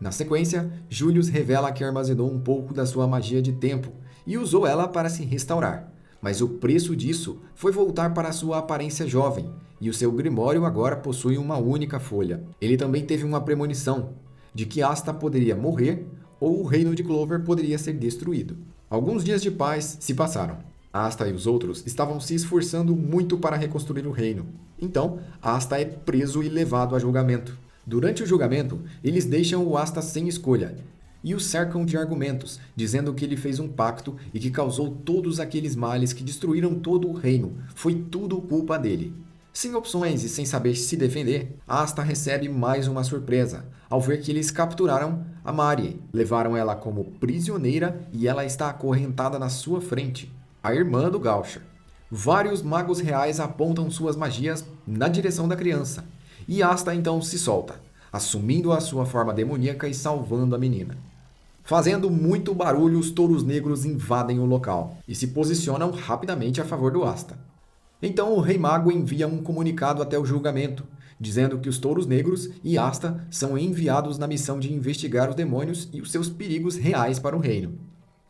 Na sequência, Julius revela que armazenou um pouco da sua magia de tempo e usou ela para se restaurar. Mas o preço disso foi voltar para sua aparência jovem, e o seu grimório agora possui uma única folha. Ele também teve uma premonição de que Asta poderia morrer ou o reino de Clover poderia ser destruído. Alguns dias de paz se passaram. Asta e os outros estavam se esforçando muito para reconstruir o reino. Então, Asta é preso e levado a julgamento. Durante o julgamento, eles deixam o Asta sem escolha e o cercam de argumentos, dizendo que ele fez um pacto e que causou todos aqueles males que destruíram todo o reino. Foi tudo culpa dele. Sem opções e sem saber se defender, Asta recebe mais uma surpresa, ao ver que eles capturaram a Mari. Levaram ela como prisioneira e ela está acorrentada na sua frente, a irmã do Gaucher. Vários magos reais apontam suas magias na direção da criança, e Asta então se solta, assumindo a sua forma demoníaca e salvando a menina. Fazendo muito barulho, os touros negros invadem o local e se posicionam rapidamente a favor do Asta. Então o Rei Mago envia um comunicado até o julgamento, dizendo que os touros negros e Asta são enviados na missão de investigar os demônios e os seus perigos reais para o reino.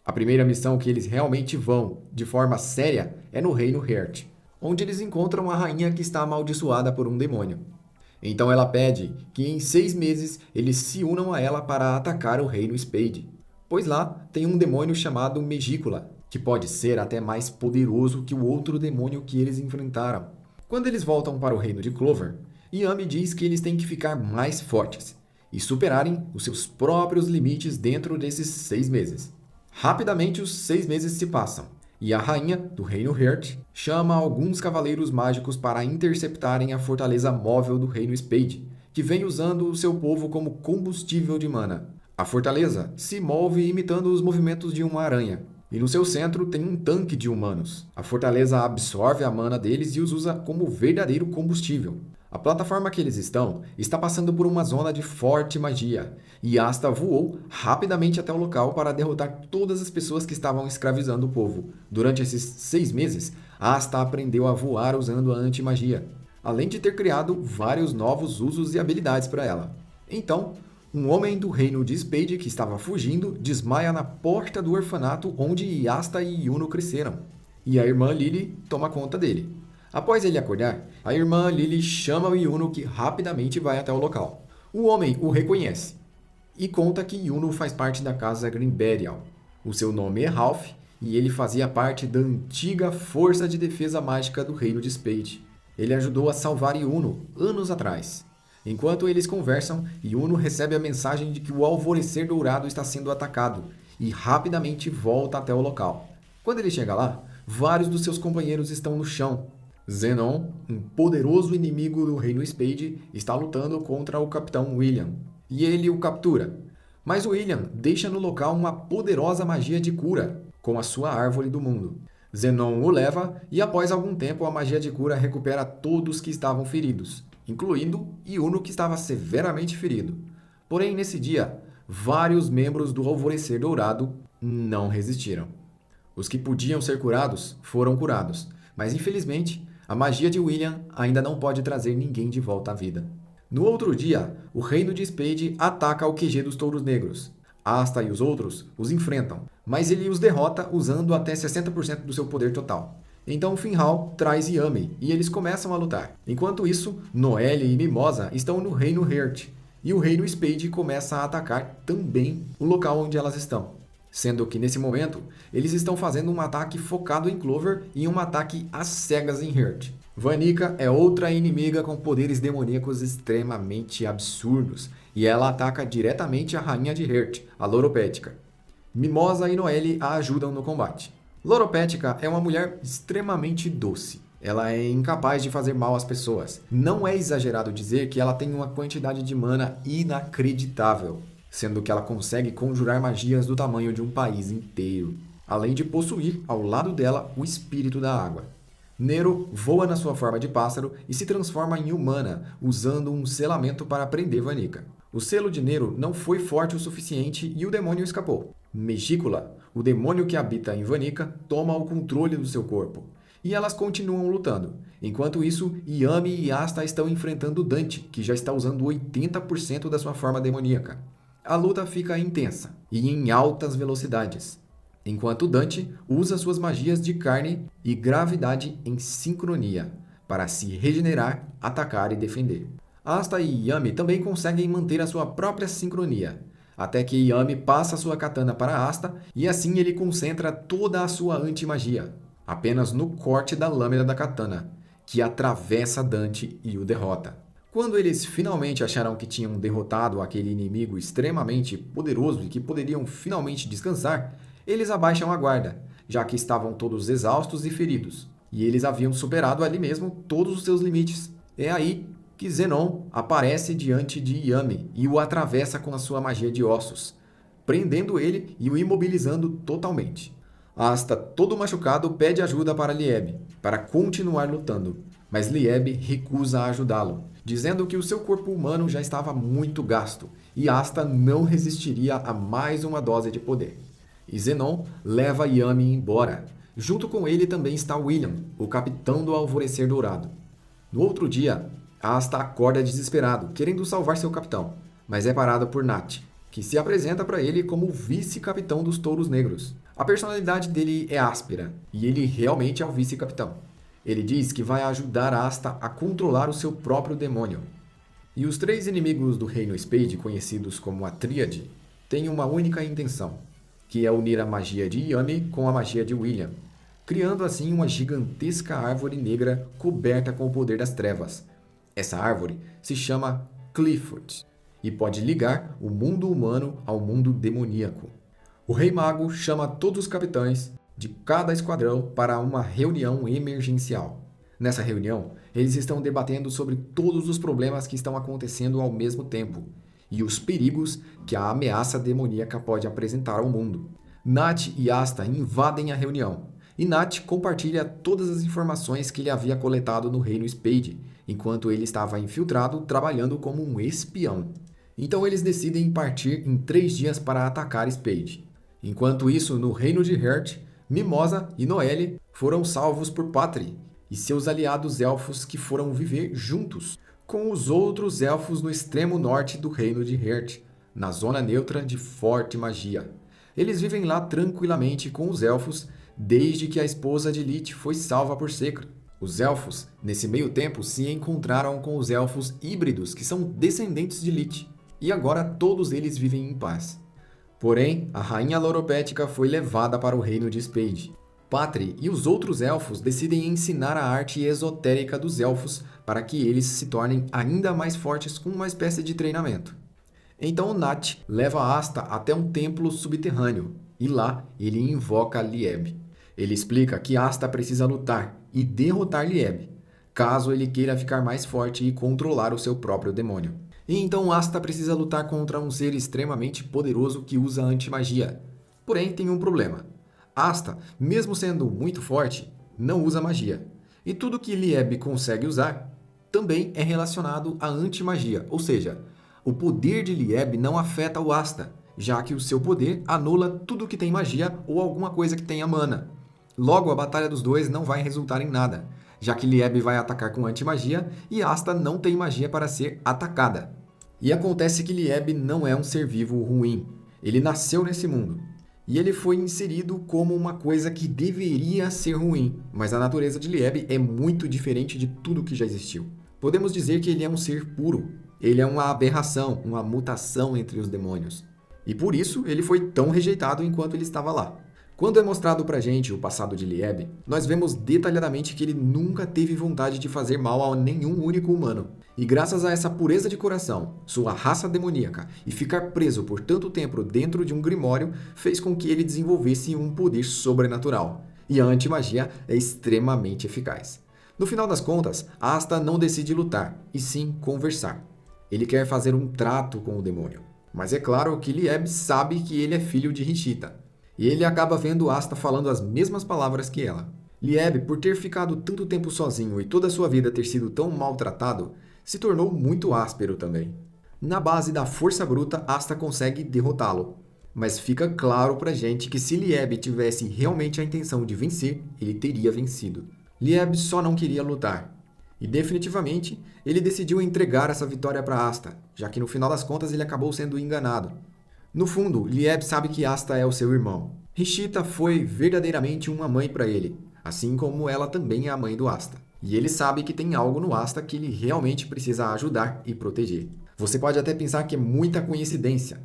A primeira missão que eles realmente vão, de forma séria, é no Reino Heart, onde eles encontram a rainha que está amaldiçoada por um demônio. Então ela pede que em 6 meses eles se unam a ela para atacar o Reino Spade, pois lá tem um demônio chamado Megícula, que pode ser até mais poderoso que o outro demônio que eles enfrentaram. Quando eles voltam para o Reino de Clover, Yami diz que eles têm que ficar mais fortes e superarem os seus próprios limites dentro desses 6 meses. Rapidamente os 6 meses se passam, e a rainha do Reino Heart chama alguns cavaleiros mágicos para interceptarem a fortaleza móvel do Reino Spade, que vem usando o seu povo como combustível de mana. A fortaleza se move imitando os movimentos de uma aranha, e no seu centro tem um tanque de humanos. A fortaleza absorve a mana deles e os usa como verdadeiro combustível. A plataforma que eles estão está passando por uma zona de forte magia, e Asta voou rapidamente até o local para derrotar todas as pessoas que estavam escravizando o povo. Durante esses 6 meses, Asta aprendeu a voar usando a antimagia, além de ter criado vários novos usos e habilidades para ela. Então, um homem do reino de Spade que estava fugindo desmaia na porta do orfanato onde Asta e Yuno cresceram, e a irmã Lily toma conta dele. Após ele acordar, a irmã Lily chama o Yuno, que rapidamente vai até o local. O homem o reconhece e conta que Yuno faz parte da casa Greenberial. O seu nome é Ralph e ele fazia parte da antiga Força de Defesa Mágica do Reino de Spade. Ele ajudou a salvar Yuno anos atrás. Enquanto eles conversam, Yuno recebe a mensagem de que o Alvorecer Dourado está sendo atacado e rapidamente volta até o local. Quando ele chega lá, vários dos seus companheiros estão no chão. Zenon, um poderoso inimigo do Reino Spade, está lutando contra o Capitão William, e ele o captura. Mas William deixa no local uma poderosa magia de cura, com a sua árvore do mundo. Zenon o leva e após algum tempo a magia de cura recupera todos que estavam feridos, incluindo Yuno, que estava severamente ferido. Porém, nesse dia, vários membros do Alvorecer Dourado não resistiram. Os que podiam ser curados foram curados, mas infelizmente a magia de William ainda não pode trazer ninguém de volta à vida. No outro dia, o reino de Spade ataca o QG dos Touros Negros. Asta e os outros os enfrentam, mas ele os derrota usando até 60% do seu poder total. Então Finhal traz Yami e eles começam a lutar. Enquanto isso, Noelle e Mimosa estão no reino Heart, e o reino Spade começa a atacar também o local onde elas estão. Sendo que, nesse momento, eles estão fazendo um ataque focado em Clover e um ataque às cegas em Heart. Vanica é outra inimiga com poderes demoníacos extremamente absurdos, e ela ataca diretamente a rainha de Heart, a Loropética. Mimosa e Noelle a ajudam no combate. Loropética é uma mulher extremamente doce. Ela é incapaz de fazer mal às pessoas. Não é exagerado dizer que ela tem uma quantidade de mana inacreditável, sendo que ela consegue conjurar magias do tamanho de um país inteiro, além de possuir, ao lado dela, o espírito da água. Nero voa na sua forma de pássaro e se transforma em humana, usando um selamento para prender Vanica. O selo de Nero não foi forte o suficiente e o demônio escapou. Megícula, o demônio que habita em Vanica, toma o controle do seu corpo. E elas continuam lutando. Enquanto isso, Yami e Asta estão enfrentando Dante, que já está usando 80% da sua forma demoníaca. A luta fica intensa e em altas velocidades, enquanto Dante usa suas magias de carne e gravidade em sincronia para se regenerar, atacar e defender. Asta e Yami também conseguem manter a sua própria sincronia, até que Yami passa sua katana para Asta e assim ele concentra toda a sua antimagia, apenas no corte da lâmina da katana, que atravessa Dante e o derrota. Quando eles finalmente acharam que tinham derrotado aquele inimigo extremamente poderoso e que poderiam finalmente descansar, eles abaixam a guarda, já que estavam todos exaustos e feridos, e eles haviam superado ali mesmo todos os seus limites. É aí que Zenon aparece diante de Yami e o atravessa com a sua magia de ossos, prendendo ele e o imobilizando totalmente. Asta, todo machucado, pede ajuda para Lieb, para continuar lutando, mas Lieb recusa ajudá-lo, dizendo que o seu corpo humano já estava muito gasto e Asta não resistiria a mais uma dose de poder. E Zenon leva Yami embora. Junto com ele também está William, o capitão do Alvorecer Dourado. No outro dia, Asta acorda desesperado, querendo salvar seu capitão, mas é parado por Nat, que se apresenta para ele como o vice-capitão dos Touros Negros. A personalidade dele é áspera, e ele realmente é o vice-capitão. Ele diz que vai ajudar Asta a controlar o seu próprio demônio. E os 3 inimigos do Reino Spade, conhecidos como a Tríade, têm uma única intenção, que é unir a magia de Yami com a magia de William, criando assim uma gigantesca árvore negra coberta com o poder das trevas. Essa árvore se chama Clifford e pode ligar o mundo humano ao mundo demoníaco. O Rei Mago chama todos os capitães de cada esquadrão para uma reunião emergencial. Nessa reunião, eles estão debatendo sobre todos os problemas que estão acontecendo ao mesmo tempo e os perigos que a ameaça demoníaca pode apresentar ao mundo. Nat e Asta invadem a reunião, e Nat compartilha todas as informações que ele havia coletado no Reino Spade, enquanto ele estava infiltrado trabalhando como um espião. Então eles decidem partir em 3 dias para atacar Spade. Enquanto isso, no reino de Heart, Mimosa e Noelle foram salvos por Patri e seus aliados elfos que foram viver juntos com os outros elfos no extremo norte do reino de Heart, na zona neutra de forte magia. Eles vivem lá tranquilamente com os elfos desde que a esposa de Lich foi salva por Secra. Os elfos, nesse meio tempo, se encontraram com os elfos híbridos que são descendentes de Lich, e agora todos eles vivem em paz. Porém, a rainha Loropética foi levada para o reino de Spade. Patri e os outros elfos decidem ensinar a arte esotérica dos elfos para que eles se tornem ainda mais fortes com uma espécie de treinamento. Então Nat leva Asta até um templo subterrâneo e lá ele invoca Lieb. Ele explica que Asta precisa lutar e derrotar Lieb, caso ele queira ficar mais forte e controlar o seu próprio demônio. E então Asta precisa lutar contra um ser extremamente poderoso que usa antimagia. Porém, tem um problema. Asta, mesmo sendo muito forte, não usa magia. E tudo que Lieb consegue usar também é relacionado à antimagia, ou seja, o poder de Lieb não afeta o Asta, já que o seu poder anula tudo que tem magia ou alguma coisa que tenha mana. Logo, a batalha dos dois não vai resultar em nada, já que Lieb vai atacar com antimagia e Asta não tem magia para ser atacada. E acontece que Lieb não é um ser vivo ruim. Ele nasceu nesse mundo. E ele foi inserido como uma coisa que deveria ser ruim, mas a natureza de Lieb é muito diferente de tudo que já existiu. Podemos dizer que ele é um ser puro. Ele é uma aberração, uma mutação entre os demônios. E por isso ele foi tão rejeitado enquanto ele estava lá. Quando é mostrado pra gente o passado de Lieb, nós vemos detalhadamente que ele nunca teve vontade de fazer mal a nenhum único humano. E graças a essa pureza de coração, sua raça demoníaca e ficar preso por tanto tempo dentro de um grimório fez com que ele desenvolvesse um poder sobrenatural. E a antimagia é extremamente eficaz. No final das contas, Asta não decide lutar, e sim conversar. Ele quer fazer um trato com o demônio. Mas é claro que Lieb sabe que ele é filho de Rishita. E ele acaba vendo Asta falando as mesmas palavras que ela. Lieb, por ter ficado tanto tempo sozinho e toda a sua vida ter sido tão maltratado, se tornou muito áspero também. Na base da força bruta, Asta consegue derrotá-lo. Mas fica claro pra gente que se Lieb tivesse realmente a intenção de vencer, ele teria vencido. Lieb só não queria lutar. E definitivamente, ele decidiu entregar essa vitória para Asta, já que no final das contas ele acabou sendo enganado. No fundo, Lieb sabe que Asta é o seu irmão. Rishita foi verdadeiramente uma mãe para ele, assim como ela também é a mãe do Asta. E ele sabe que tem algo no Asta que ele realmente precisa ajudar e proteger. Você pode até pensar que é muita coincidência.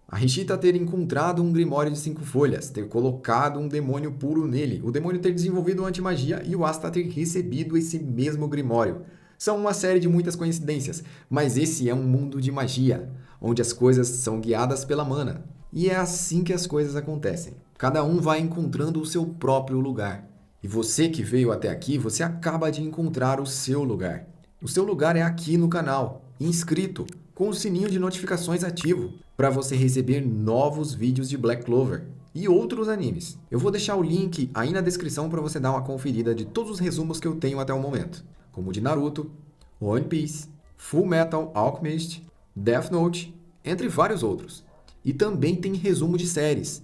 A Rishita ter encontrado um grimório de 5 folhas, ter colocado um demônio puro nele, o demônio ter desenvolvido antimagia e o Asta ter recebido esse mesmo grimório. São uma série de muitas coincidências, mas esse é um mundo de magia, onde as coisas são guiadas pela mana. E é assim que as coisas acontecem. Cada um vai encontrando o seu próprio lugar. E você que veio até aqui, você acaba de encontrar o seu lugar. O seu lugar é aqui no canal, inscrito, com o sininho de notificações ativo, para você receber novos vídeos de Black Clover e outros animes. Eu vou deixar o link aí na descrição para você dar uma conferida de todos os resumos que eu tenho até o momento, como de Naruto, One Piece, Full Metal Alchemist, Death Note, entre vários outros. E também tem resumo de séries.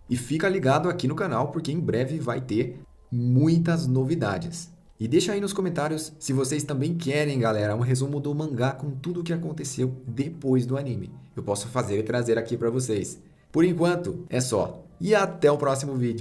E fica ligado aqui no canal porque em breve vai ter muitas novidades. E deixa aí nos comentários se vocês também querem, galera, um resumo do mangá com tudo o que aconteceu depois do anime. Eu posso fazer e trazer aqui para vocês. Por enquanto, é só. E até o próximo vídeo.